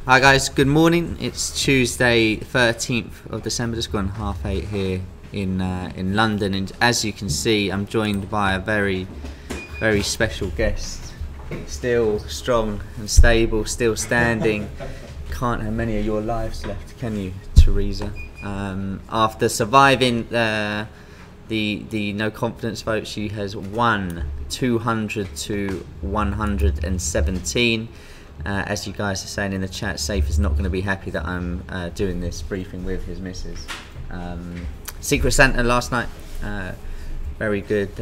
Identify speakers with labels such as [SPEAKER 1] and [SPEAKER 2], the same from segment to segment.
[SPEAKER 1] Hi guys, good morning. It's Tuesday 13th of December, just gone 8:30 here in London, and as you can see I'm joined by a very special guest. Still strong and stable, still standing. Can't have many of your lives left, can you, Theresa? After surviving the no confidence vote, she has won 200 to 117. As you guys are saying in the chat, Safe is not going to be happy that I'm doing this briefing with his missus. Secret Santa last night, very good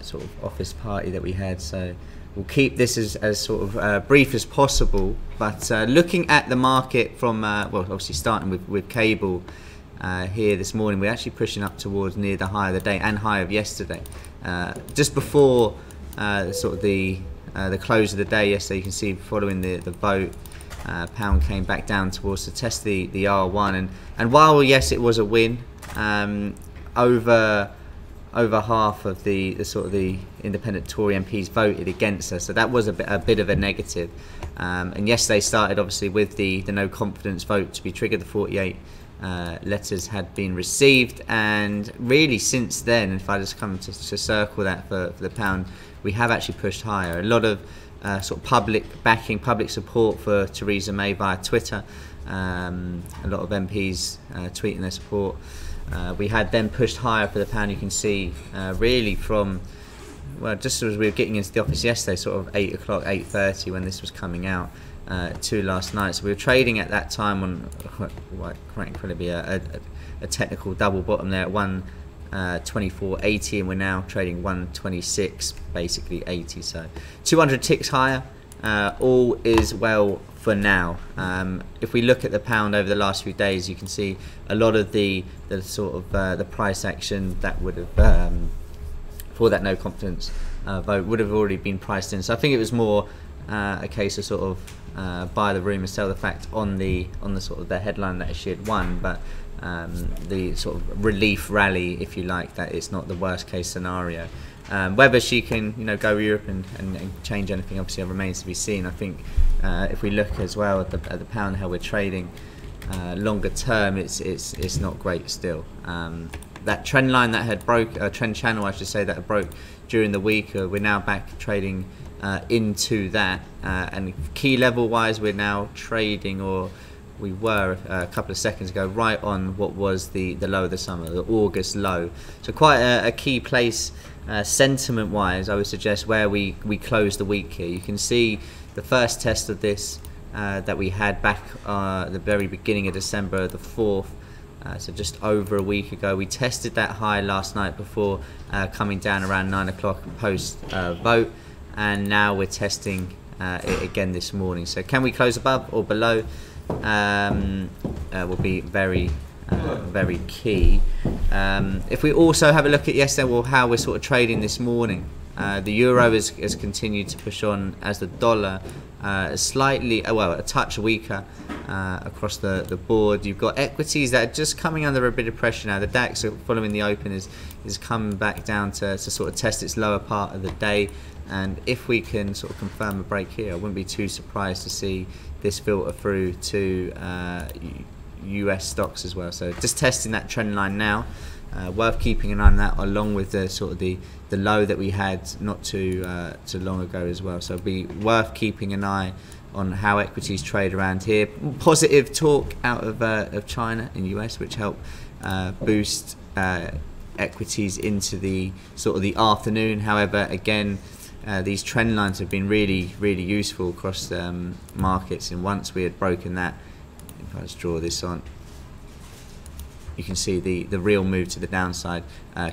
[SPEAKER 1] sort of office party that we had, so we'll keep this as sort of brief as possible. But looking at the market from, well, obviously starting with cable here this morning, we're actually pushing up towards near the high of the day and high of yesterday. Just before sort of the close of the day yesterday, you can see following the vote, pound came back down towards to test the R1, and while yes it was a win, over half of the sort of the independent Tory MPs voted against her, so that was a bit of a negative. And yesterday started obviously with the no confidence vote to be triggered. The 48 letters had been received, and really since then, if I just come to circle that for the pound, we have actually pushed higher. A lot of sort of public backing, public support for Theresa May via Twitter. A lot of MPs tweeting their support. We had then pushed higher for the pound. You can see really from, well, just as we were getting into the office yesterday, sort of 8 o'clock, 8:30 when this was coming out, to last night. So we were trading at that time on quite incredibly a technical double bottom there at 124.80, and we're now trading 126 basically 80, so 200 ticks higher. All is well for now. If we look at the pound over the last few days, you can see a lot of the sort of the price action that would have for that no confidence vote would have already been priced in. So I think it was more a case of sort of buy the rumor, sell the fact on the sort of the headline that she had won, but the sort of relief rally, if you like, that it's not the worst case scenario. Whether she can, go Europe and change anything, obviously remains to be seen. I think if we look as well at the pound, how we're trading longer term, it's not great still. That trend line that had trend channel, I should say, that had broke during the week, we're now back trading into that, and key level wise we're now trading, or we were a couple of seconds ago, right on what was the low of the summer, the August low. So quite a key place sentiment wise, I would suggest, where we closed the week here. You can see the first test of this that we had back at the very beginning of December the 4th, so just over a week ago. We tested that high last night before coming down around 9 o'clock post vote, and now we're testing it again this morning. So can we close above or below will be very key. If we also have a look at yesterday, well, how we're sort of trading this morning, the euro has continued to push on, as the dollar slightly, well, a touch weaker across the board. You've got equities that are just coming under a bit of pressure now. The DAX, following the open, is coming back down to sort of test its lower part of the day, and if we can sort of confirm a break here, I wouldn't be too surprised to see this filter through to US stocks as well. So just testing that trend line now, worth keeping an eye on that, along with the sort of the low that we had not too long ago as well. So it'll be worth keeping an eye on how equities trade around here. Positive talk out of China and US, which help boost equities into the sort of the afternoon. However, again, these trend lines have been really useful across markets, and once we had broken that, if I just draw this on, you can see the real move to the downside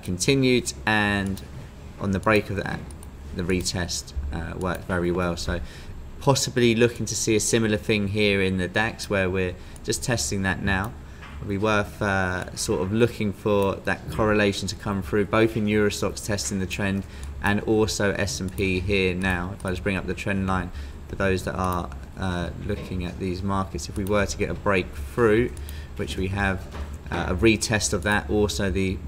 [SPEAKER 1] continued, and on the break of that, the retest worked very well. So possibly looking to see a similar thing here in the DAX, where we're just testing that now. It'll be worth sort of looking for that correlation to come through, both in Euro stocks testing the trend, and also S&P here now. If I just bring up the trend line for those that are looking at these markets, if we were to get a breakthrough, which we have, a retest of that, also the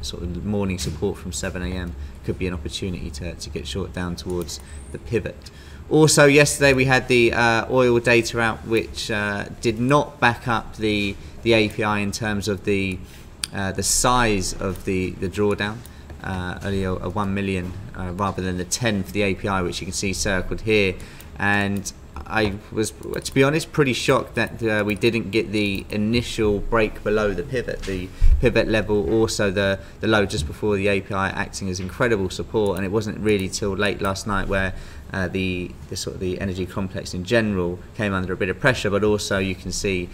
[SPEAKER 1] sort of morning support from 7 AM could be an opportunity to get short down towards the pivot. Also, yesterday we had the oil data out, which did not back up the API in terms of the size of the drawdown. Only a 1 million rather than the 10 for the API, which you can see circled here. And I was, to be honest, pretty shocked that we didn't get the initial break below the pivot level, also the low just before the API, acting as incredible support. And it wasn't really till late last night where the sort of the energy complex in general came under a bit of pressure. But also you can see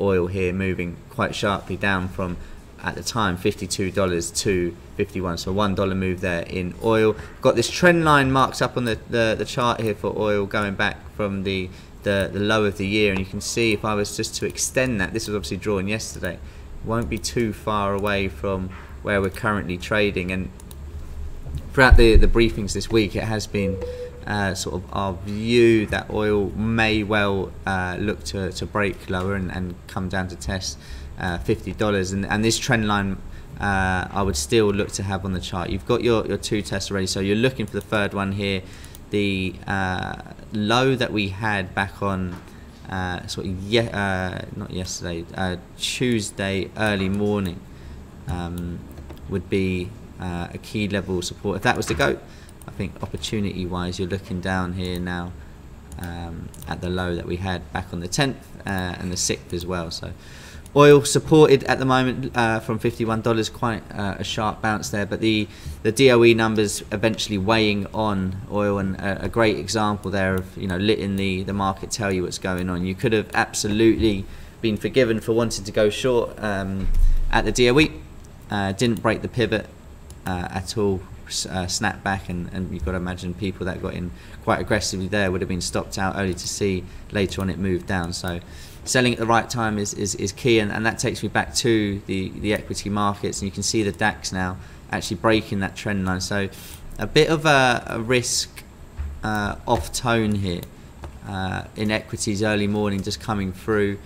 [SPEAKER 1] oil here moving quite sharply down from, at the time, $52 to 51, so $1 move there in oil. Got this trend line marked up on the chart here for oil going back from the low of the year, and you can see if I was just to extend that, this was obviously drawn yesterday, won't be too far away from where we're currently trading. And throughout the briefings this week, it has been sort of our view that oil may well look to break lower and come down to test $50, and this trend line I would still look to have on the chart. You've got your two tests already, so you're looking for the third one here. The low that we had back on sort of not yesterday, Tuesday early morning would be a key level of support. If that was to go, I think opportunity wise you're looking down here now at the low that we had back on the 10th and the 6th as well. So oil supported at the moment from $51, quite a sharp bounce there, but the DOE numbers eventually weighing on oil, and a great example there of, you know, letting the market tell you what's going on. You could have absolutely been forgiven for wanting to go short at the DOE, didn't break the pivot at all, snapped back, and you've got to imagine people that got in quite aggressively there would have been stopped out early to see later on it move down. So selling at the right time is key, and that takes me back to the equity markets, and you can see the DAX now actually breaking that trend line. So a bit of a risk off tone here in equities early morning, just coming through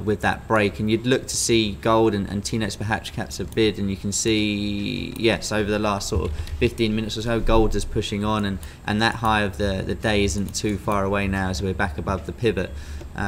[SPEAKER 1] with that break, and you'd look to see gold and T-notes perhaps caps a bid, and you can see, yes, over the last sort of 15 minutes or so, gold is pushing on, and that high of the day isn't too far away now as we're back above the pivot.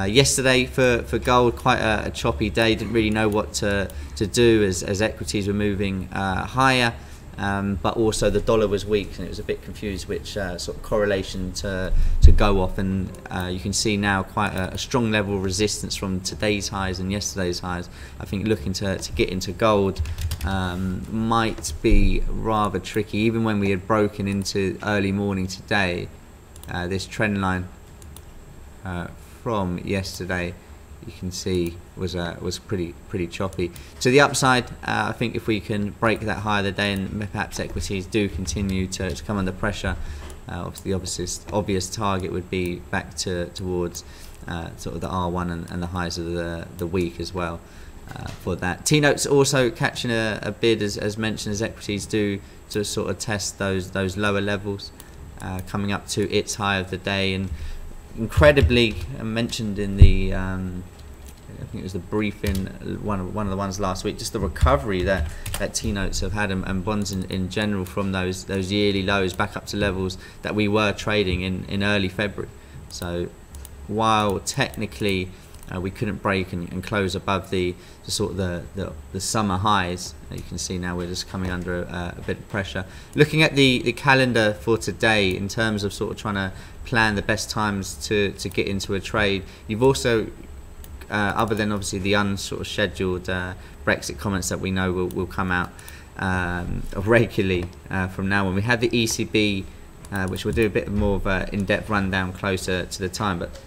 [SPEAKER 1] Yesterday for gold, quite a choppy day, didn't really know what to do as equities were moving higher, but also the dollar was weak, and it was a bit confused which sort of correlation to go off, and you can see now quite a strong level of resistance from today's highs and yesterday's highs. I think looking to get into gold might be rather tricky, even when we had broken into early morning today. This trend line from yesterday, you can see was pretty choppy. To the upside, I think if we can break that high of the day and perhaps equities do continue to come under pressure, obviously the obvious target would be back towards sort of the R1 and the highs of the week as well for that. T-notes also catching a bid as mentioned, as equities do to sort of test those lower levels, coming up to its high of the day. And incredibly, mentioned in the I think it was the briefing, one of the ones last week, just the recovery that T-notes have had, and bonds in general, from those yearly lows back up to levels that we were trading in early February. So while technically we couldn't break and close above the sort of the summer highs, you can see now we're just coming under a bit of pressure. Looking at the calendar for today in terms of sort of trying to plan the best times to get into a trade, you've also other than obviously the unsort of scheduled Brexit comments that we know will come out regularly from now on. We have the ECB, which we'll do a bit more of an in-depth rundown closer to the time, but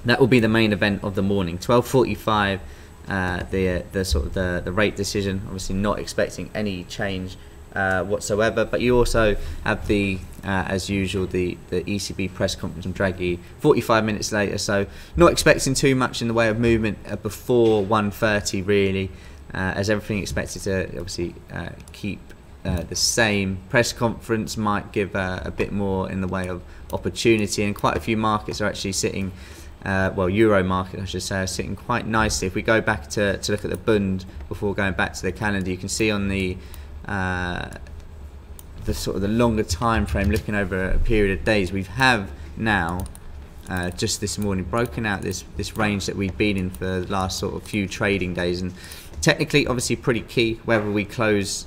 [SPEAKER 1] that will be the main event of the morning. 12:45, the sort of the rate decision. Obviously, not expecting any change whatsoever. But you also have the, as usual, the ECB press conference from Draghi 45 minutes later. So not expecting too much in the way of movement before 1:30 really, as everything expected to obviously keep the same. Press conference might give a bit more in the way of opportunity, and quite a few markets are actually sitting. Well, Euro market, I should say, are sitting quite nicely. If we go back to look at the Bund before going back to the calendar, you can see on the sort of the longer time frame, looking over a period of days, we have now, just this morning, broken out this range that we've been in for the last sort of few trading days, and technically obviously pretty key whether we close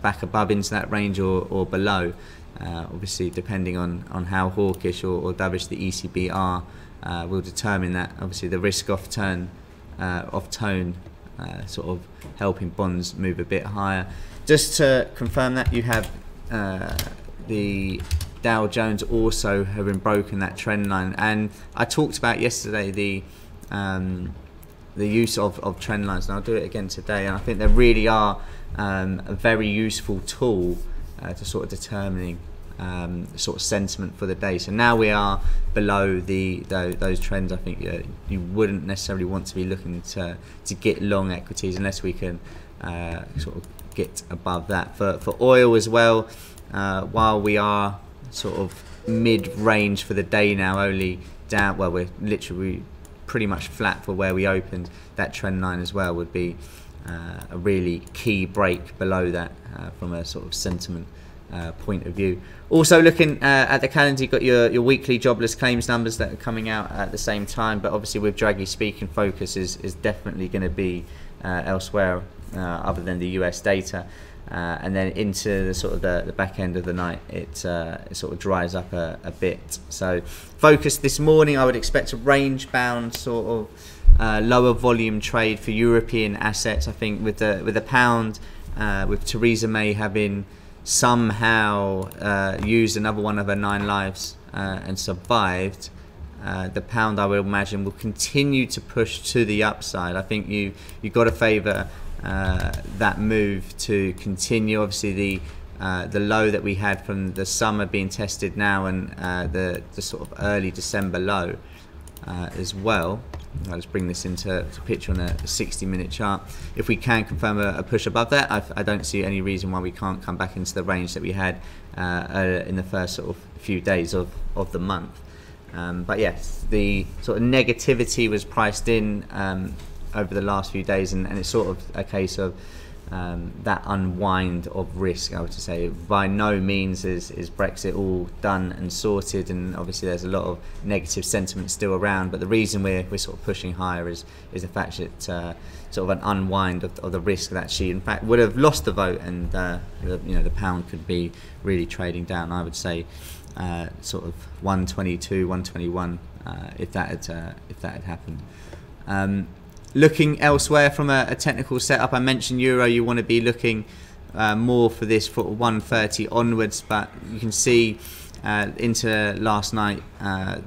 [SPEAKER 1] back above into that range or below, obviously depending on how hawkish or dovish the ECB are, will determine that. Obviously the risk off tone sort of helping bonds move a bit higher. Just to confirm that, you have the Dow Jones also having broken that trend line, and I talked about yesterday the use of trend lines, and I'll do it again today, and I think they really are a very useful tool to sort of determining sort of sentiment for the day. So now we are below those trends. I think you wouldn't necessarily want to be looking to get long equities unless we can sort of get above that. For oil as well, while we are sort of mid-range for the day now, only down, well, we're literally pretty much flat for where we opened. That trend line as well would be a really key break below that from a sort of sentiment point of view. Also looking at the calendar, you've got your weekly jobless claims numbers that are coming out at the same time, but obviously with Draghi speaking, focus is definitely going to be elsewhere other than the US data, and then into the sort of the back end of the night it sort of dries up a bit. So focus this morning, I would expect a range bound sort of lower volume trade for European assets. I think with the pound, with Theresa May having somehow used another one of her 9 lives and survived, the pound, I would imagine, will continue to push to the upside. I think you got to favour that move to continue. Obviously the low that we had from the summer being tested now, and the sort of early December low as well. I'll just bring this into picture on a 60-minute chart. If we can confirm a push above that, I don't see any reason why we can't come back into the range that we had in the first sort of few days of the month. But yes, the sort of negativity was priced in over the last few days, and it's sort of a case of that unwind of risk, I would say. By no means is Brexit all done and sorted, and obviously there's a lot of negative sentiment still around, but the reason we're sort of pushing higher is the fact that sort of an unwind of the risk that she in fact would have lost the vote, and the pound could be really trading down. I would say sort of 122, 121 if that had happened. Looking elsewhere from a technical setup, I mentioned Euro, you want to be looking more for this for 130 onwards, but you can see into last night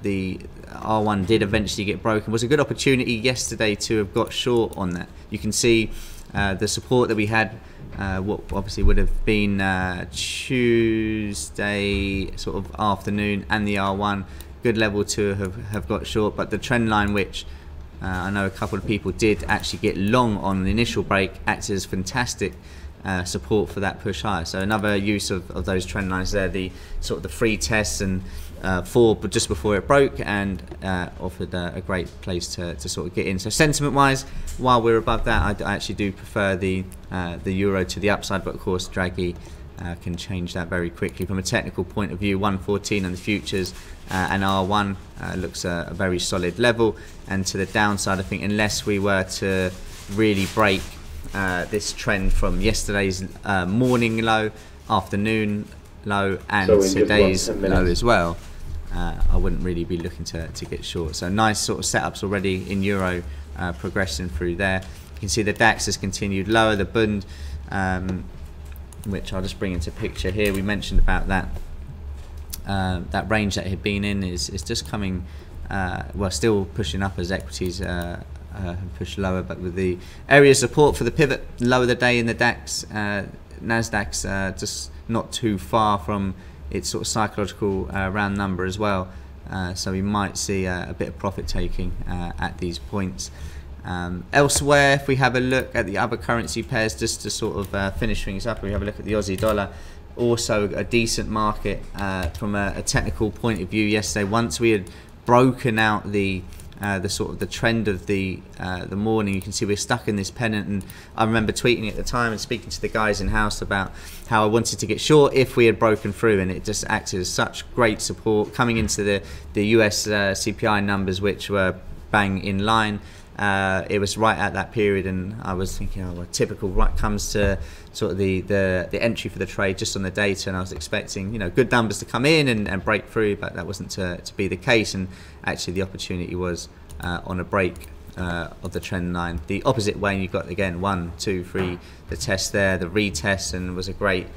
[SPEAKER 1] the R1 did eventually get broken. It was a good opportunity yesterday to have got short on that. You can see the support that we had, what obviously would have been Tuesday sort of afternoon, and the R1, good level to have got short, but the trend line, which I know a couple of people did actually get long on the initial break, acted as fantastic support for that push higher. So another use of those trend lines there, the sort of the free tests and but just before it broke, and offered a great place to sort of get in. So sentiment wise, while we're above that, I actually do prefer the euro to the upside, but of course Draghi can change that very quickly. From a technical point of view, 114 on the futures and R1 looks a very solid level, and to the downside, I think unless we were to really break this trend from yesterday's morning low, afternoon low, and today's low as well, I wouldn't really be looking to get short. So nice sort of setups already in euro, progressing through there. You can see the DAX has continued lower, the Bund, which I'll just bring into picture here. We mentioned about that that range that it had been in is just coming, well, still pushing up as equities have pushed lower, but with the area of support for the pivot lower the day in the DAX, Nasdaq's just not too far from its sort of psychological round number as well, so we might see a bit of profit taking at these points. Elsewhere, if we have a look at the other currency pairs, just to sort of finish things up, we have a look at the Aussie dollar. Also a decent market from a technical point of view yesterday. Once we had broken out the sort of the trend of the morning. You can see we're stuck in this pennant, and I remember tweeting at the time and speaking to the guys in house about how I wanted to get short if we had broken through, and it just acted as such great support coming into the US CPI numbers, which were bang in line. It was right at that period, and I was thinking, oh, well, typical right comes to sort of the entry for the trade just on the data, and I was expecting, you know, good numbers to come in and break through, but that wasn't to be the case, and actually the opportunity was on a break of the trend line the opposite way, and you've got again 1, 2, 3 the test there, the retest, and it was a great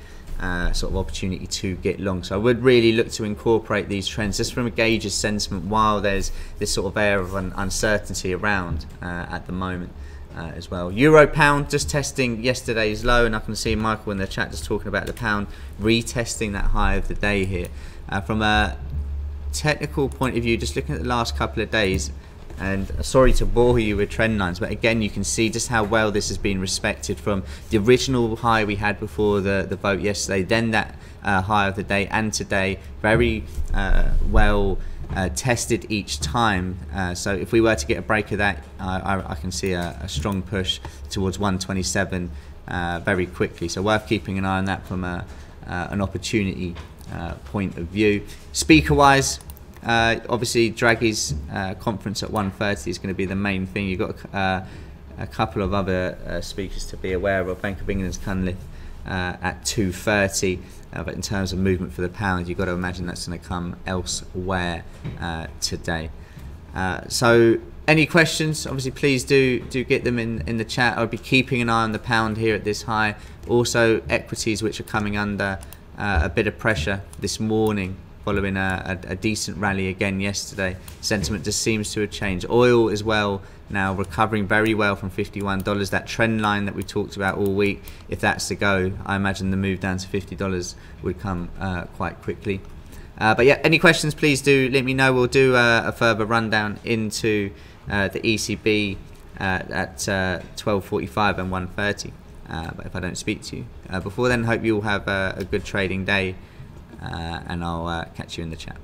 [SPEAKER 1] sort of opportunity to get long. So I would really look to incorporate these trends just from a gauge's sentiment while there's this sort of air of uncertainty around at the moment as well. Euro pound just testing yesterday's low, and I can see Michael in the chat just talking about the pound retesting that high of the day here. From a technical point of view, just looking at the last couple of days, and sorry to bore you with trend lines, but again you can see just how well this has been respected from the original high we had before the vote yesterday, then that high of the day, and today. Very well tested each time. So if we were to get a break of that, I can see a strong push towards 127 very quickly. So worth keeping an eye on that from an opportunity point of view. Speaker wise, obviously Draghi's conference at 1:30 is going to be the main thing. You've got a couple of other speakers to be aware of. Bank of England's Cunliffe at 2:30, but in terms of movement for the pound, you've got to imagine that's going to come elsewhere today. So any questions, obviously please do get them in the chat. I'll be keeping an eye on the pound here at this high. Also equities, which are coming under a bit of pressure this morning following a decent rally again yesterday. Sentiment just seems to have changed. Oil as well now recovering very well from $51. That trend line that we talked about all week, if that's to go, I imagine the move down to $50 would come quite quickly. But yeah, any questions, please do let me know. We'll do a further rundown into the ECB at 12:45 and 1:30. But if I don't speak to you before then, hope you all have a good trading day. And I'll catch you in the chat.